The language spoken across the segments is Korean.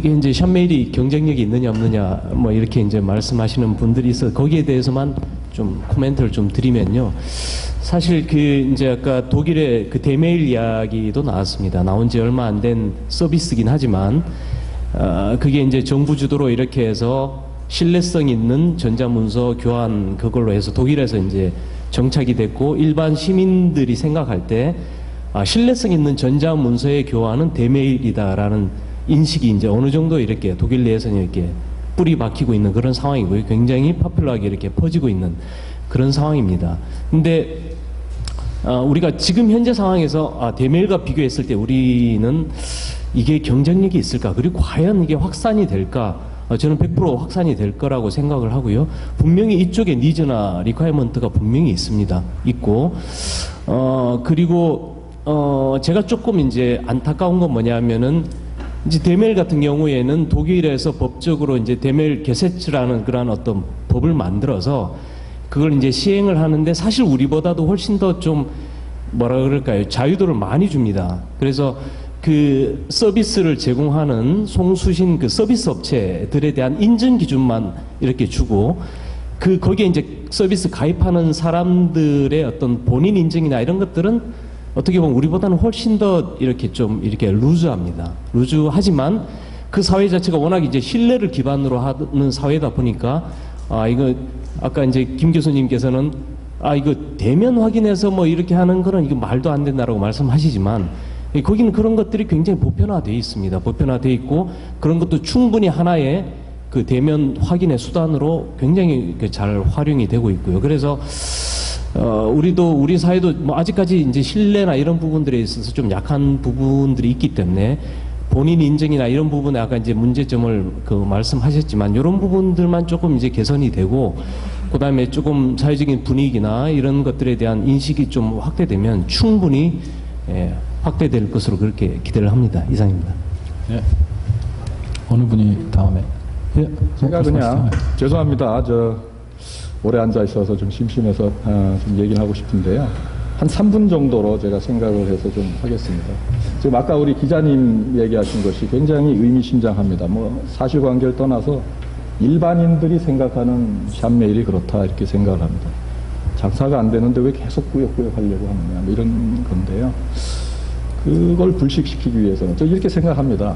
이게 이제 샵메일이 경쟁력이 있느냐 없느냐 뭐 이렇게 이제 말씀하시는 분들이 있어 거기에 대해서만 좀 코멘트를 좀 드리면요. 사실 그 이제 아까 독일의 그 대메일 이야기도 나왔습니다. 나온 지 얼마 안 된 서비스긴 하지만 그게 이제 정부 주도로 이렇게 해서 신뢰성 있는 전자문서 교환 그걸로 해서 독일에서 이제 정착이 됐고 일반 시민들이 생각할 때 신뢰성 있는 전자문서의 교환은 대메일이다라는 인식이 이제 어느 정도 이렇게 독일 내에서는 이렇게 뿌리 박히고 있는 그런 상황이고요. 굉장히 파퓰러하게 이렇게 퍼지고 있는 그런 상황입니다. 근데 우리가 지금 현재 상황에서 대메일과 비교했을 때 우리는 이게 경쟁력이 있을까? 그리고 과연 이게 확산이 될까? 저는 100% 확산이 될 거라고 생각을 하고요. 분명히 이쪽에 니즈나 리퀘어먼트가 분명히 있습니다. 있고 그리고 제가 조금 이제 안타까운 건 뭐냐면은 이제 대메일 같은 경우에는 독일에서 법적으로 이제 대메일 게세츠라는 그런 어떤 법을 만들어서 그걸 이제 시행을 하는데 사실 우리보다도 훨씬 더 좀 뭐라 그럴까요? 자유도를 많이 줍니다. 그래서 그 서비스를 제공하는 송수신 그 서비스 업체들에 대한 인증 기준만 이렇게 주고 거기에 이제 서비스 가입하는 사람들의 어떤 본인 인증이나 이런 것들은 어떻게 보면 우리보다는 훨씬 더 이렇게 좀 이렇게 루즈합니다. 루즈하지만 그 사회 자체가 워낙 이제 신뢰를 기반으로 하는 사회다 보니까 이거 아까 이제 김 교수님께서는 이거 대면 확인해서 뭐 이렇게 하는 거는 이거 말도 안 된다라고 말씀하시지만 거기는 그런 것들이 굉장히 보편화되어 있습니다. 보편화되어 있고 그런 것도 충분히 하나의 그 대면 확인의 수단으로 굉장히 잘 활용이 되고 있고요. 그래서 우리 사회도 뭐 아직까지 이제 신뢰나 이런 부분들에 있어서 좀 약한 부분들이 있기 때문에 본인 인증이나 이런 부분에 아까 이제 문제점을 말씀하셨지만 이런 부분들만 조금 이제 개선이 되고 그다음에 조금 사회적인 분위기나 이런 것들에 대한 인식이 좀 확대되면 충분히 확대될 것으로 그렇게 기대를 합니다. 이상입니다. 예. 어느 분이 다음에? 예. 제가 그냥 죄송합니다. 오래 앉아 있어서 좀 심심해서 좀 얘기를 하고 싶은데요. 한 3분 정도로 제가 생각을 해서 좀 하겠습니다. 지금 아까 우리 기자님 얘기하신 것이 굉장히 의미심장합니다. 뭐 사실관계를 떠나서 일반인들이 생각하는 샵메일이 그렇다 이렇게 생각을 합니다. 장사가 안 되는데 왜 계속 꾸역꾸역 하려고 하느냐 뭐 이런 건데요. 그걸 불식시키기 위해서는 저 이렇게 생각합니다.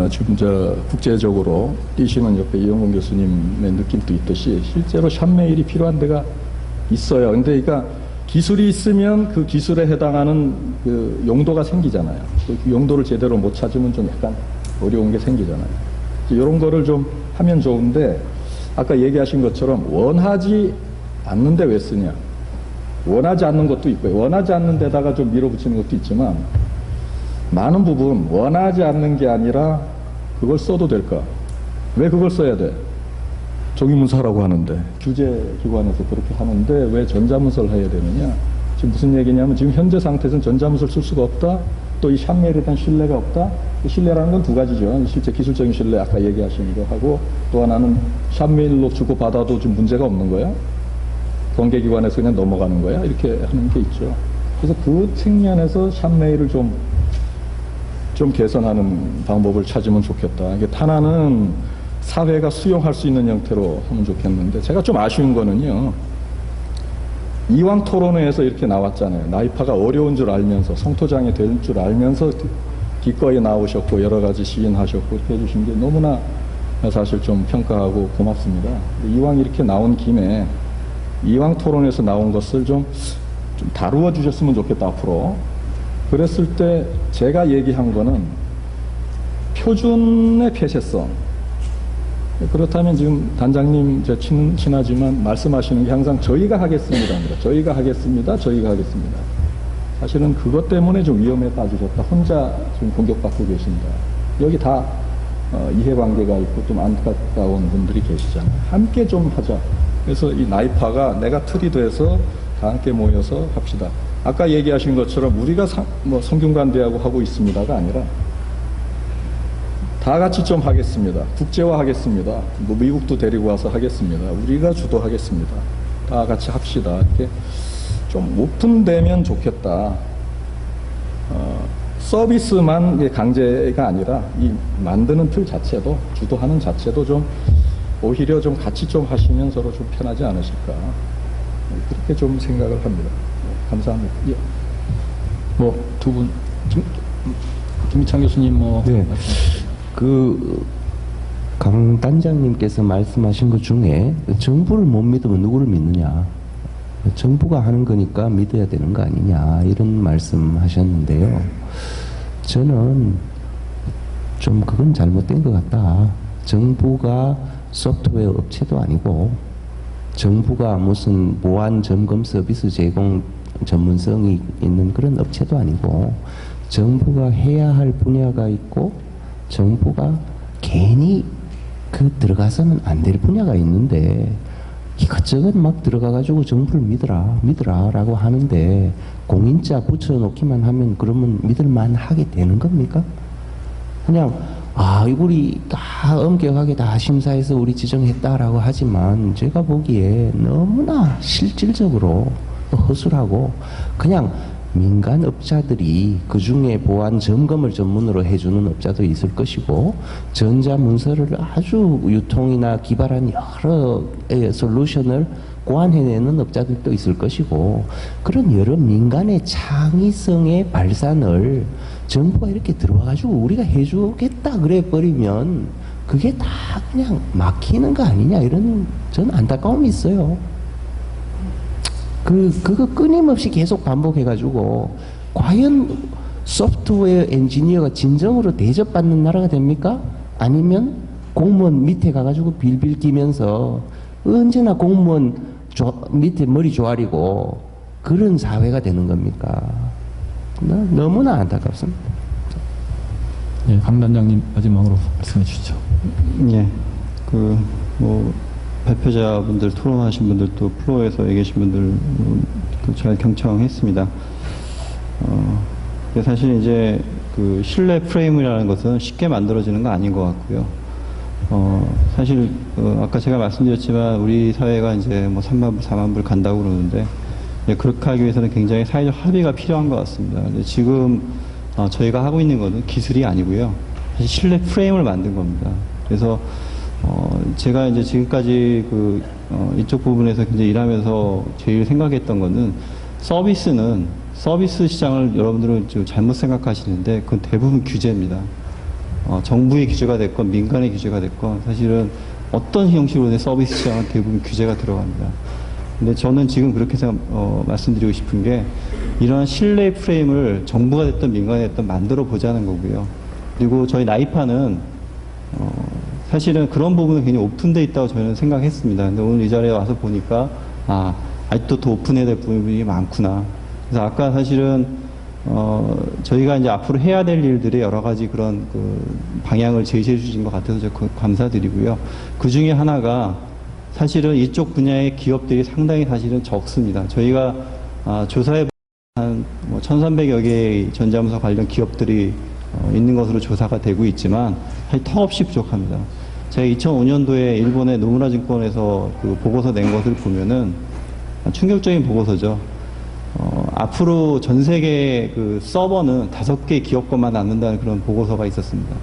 지금 국제적으로 뛰시는 옆에 이영곤 교수님의 느낌도 있듯이 실제로 샵메일이 필요한 데가 있어요. 근데 그러니까 기술이 있으면 그 기술에 해당하는 그 용도가 생기잖아요. 그 용도를 제대로 못 찾으면 좀 약간 어려운 게 생기잖아요. 이런 거를 좀 하면 좋은데 아까 얘기하신 것처럼 원하지 않는데 왜 쓰냐. 원하지 않는 것도 있고요. 원하지 않는 데다가 좀 밀어붙이는 것도 있지만 많은 부분 원하지 않는 게 아니라 그걸 써도 될까? 왜 그걸 써야 돼? 종이문서라고 하는데 규제기관에서 그렇게 하는데 왜 전자문서를 해야 되느냐? 지금 무슨 얘기냐면 지금 현재 상태에서는 전자문서를 쓸 수가 없다. 또 이 샵메일에 대한 신뢰가 없다. 신뢰라는 건 두 가지죠. 실제 기술적인 신뢰 아까 얘기하신 거 하고 또 하나는 샵메일로 주고받아도 지금 문제가 없는 거야. 관계기관에서 그냥 넘어가는 거야. 이렇게 하는 게 있죠. 그래서 그 측면에서 샵메일을 좀 개선하는 방법을 찾으면 좋겠다. 이게 하나는 사회가 수용할 수 있는 형태로 하면 좋겠는데 제가 좀 아쉬운 거는요. 이왕 토론회에서 이렇게 나왔잖아요. 나이파가 어려운 줄 알면서 성토장애 될 줄 알면서 기꺼이 나오셨고 여러 가지 시인하셨고 이렇게 해주신 게 너무나 사실 좀 평가하고 고맙습니다. 이왕 이렇게 나온 김에 이왕 토론에서 나온 것을 좀 다루어 주셨으면 좋겠다 앞으로. 그랬을 때 제가 얘기한 거는 표준의 폐쇄성. 그렇다면 지금 단장님 제 친하지만 말씀하시는 게 항상 저희가 하겠습니다. 저희가 하겠습니다. 사실은 그것 때문에 좀 위험에 빠지셨다. 혼자 지금 공격받고 계신다. 여기 다 이해관계가 있고 좀 안타까운 분들이 계시잖아요. 함께 좀 하자. 그래서 이 나이파가 내가 틀이 돼서 다 함께 모여서 합시다. 아까 얘기하신 것처럼 우리가 성균관대하고 하고 있습니다가 아니라 다 같이 좀 하겠습니다. 국제화하겠습니다. 뭐 미국도 데리고 와서 하겠습니다. 우리가 주도하겠습니다. 다 같이 합시다. 이렇게 좀 오픈되면 좋겠다. 서비스만 이게 강제가 아니라 이 만드는 틀 자체도 주도하는 자체도 좀 오히려 좀 같이 좀 하시면 서로 좀 편하지 않으실까 그렇게 좀 생각을 합니다. 감사합니다. 예. 뭐 두 분, 김희창 교수님 뭐 네. 말씀. 강 단장님께서 말씀하신 것 중에 정부를 못 믿으면 누구를 믿느냐. 정부가 하는 거니까 믿어야 되는 거 아니냐. 이런 말씀 하셨는데요. 저는 좀 그건 잘못된 것 같다. 정부가 소프트웨어 업체도 아니고 정부가 무슨 보안 점검 서비스 제공 전문성이 있는 그런 업체도 아니고 정부가 해야 할 분야가 있고 정부가 괜히 그 들어가서는 안 될 분야가 있는데 이것저것 막 들어가가지고 정부를 믿으라 라고 하는데 공인자 붙여놓기만 하면 그러면 믿을만 하게 되는 겁니까? 그냥 우리 다 엄격하게 다 심사해서 우리 지정했다라고 하지만 제가 보기에 너무나 실질적으로 허술하고 그냥 민간 업자들이 그 중에 보안 점검을 전문으로 해주는 업자도 있을 것이고 전자문서를 아주 유통이나 기발한 여러 솔루션을 고안해내는 업자들도 있을 것이고 그런 여러 민간의 창의성의 발산을 정부가 이렇게 들어와가지고 우리가 해주겠다 그래 버리면 그게 다 그냥 막히는 거 아니냐 이런 저는 안타까움이 있어요. 그거 끊임없이 계속 반복해가지고 과연 소프트웨어 엔지니어가 진정으로 대접받는 나라가 됩니까? 아니면 공무원 밑에 가가지고 빌빌 끼면서 언제나 공무원 밑에 머리 조아리고 그런 사회가 되는 겁니까? 너무나 안타깝습니다. 예, 강 단장님 마지막으로 말씀해 주시죠. 예, 발표자분들, 토론하신 분들, 또 플로어에서 얘기하신 분들, 잘 경청했습니다. 사실 이제 신뢰 프레임이라는 것은 쉽게 만들어지는 거 아닌 것 같고요. 사실, 아까 제가 말씀드렸지만, 우리 사회가 이제 3만 불, 4만 불 간다고 그러는데, 그렇게 하기 위해서는 굉장히 사회적 합의가 필요한 것 같습니다. 근데 지금, 저희가 하고 있는 것은 기술이 아니고요. 사실 신뢰 프레임을 만든 겁니다. 그래서, 제가 이제 지금까지 이쪽 부분에서 굉장히 일하면서 제일 생각했던 거는 서비스 시장을 여러분들은 좀 잘못 생각하시는데 그건 대부분 규제입니다. 정부의 규제가 됐건 민간의 규제가 됐건 사실은 어떤 형식으로든 서비스 시장은 대부분 규제가 들어갑니다. 근데 저는 지금 그렇게 말씀드리고 싶은 게 이런 신뢰 프레임을 정부가 됐든 민간이 됐든 만들어 보자는 거고요. 그리고 저희 나이파는 사실은 그런 부분은 굉장히 오픈되어 있다고 저는 생각했습니다. 근데 오늘 이 자리에 와서 보니까, 아직도 더 오픈해야 될 부분이 많구나. 그래서 아까 사실은, 저희가 이제 앞으로 해야 될 일들의 여러 가지 그런 방향을 제시해 주신 것 같아서 제가 감사드리고요. 그 중에 하나가 사실은 이쪽 분야의 기업들이 상당히 사실은 적습니다. 저희가, 조사해 한 1,300여 개의 전자문서 관련 기업들이 있는 것으로 조사가 되고 있지만 사실 턱없이 부족합니다. 제가 2005년도에 일본의 노무라 증권에서 보고서 낸 것을 보면은 충격적인 보고서죠. 앞으로 전 세계 서버는 5개 기업 것만 남는다는 그런 보고서가 있었습니다.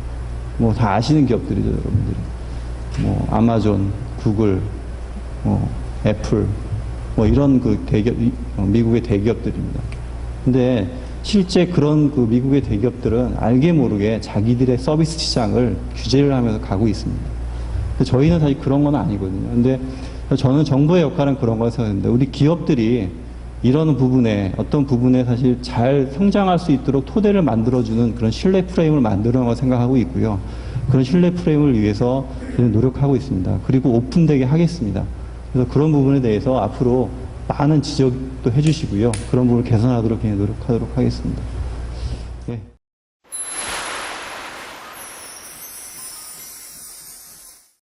다 아시는 기업들이죠, 여러분들이. 아마존, 구글, 애플, 이런 미국의 대기업들입니다. 근데 실제 그런 미국의 대기업들은 알게 모르게 자기들의 서비스 시장을 규제를 하면서 가고 있습니다. 저희는 사실 그런 건 아니거든요. 근데 저는 정부의 역할은 그런 거라고 생각하는데 우리 기업들이 이런 부분에 어떤 부분에 사실 잘 성장할 수 있도록 토대를 만들어주는 그런 신뢰 프레임을 만드는 거 생각하고 있고요. 그런 신뢰 프레임을 위해서 저는 노력하고 있습니다. 그리고 오픈되게 하겠습니다. 그래서 그런 부분에 대해서 앞으로 많은 지적도 해주시고요. 그런 부분을 개선하도록 그냥 노력하도록 하겠습니다. 네.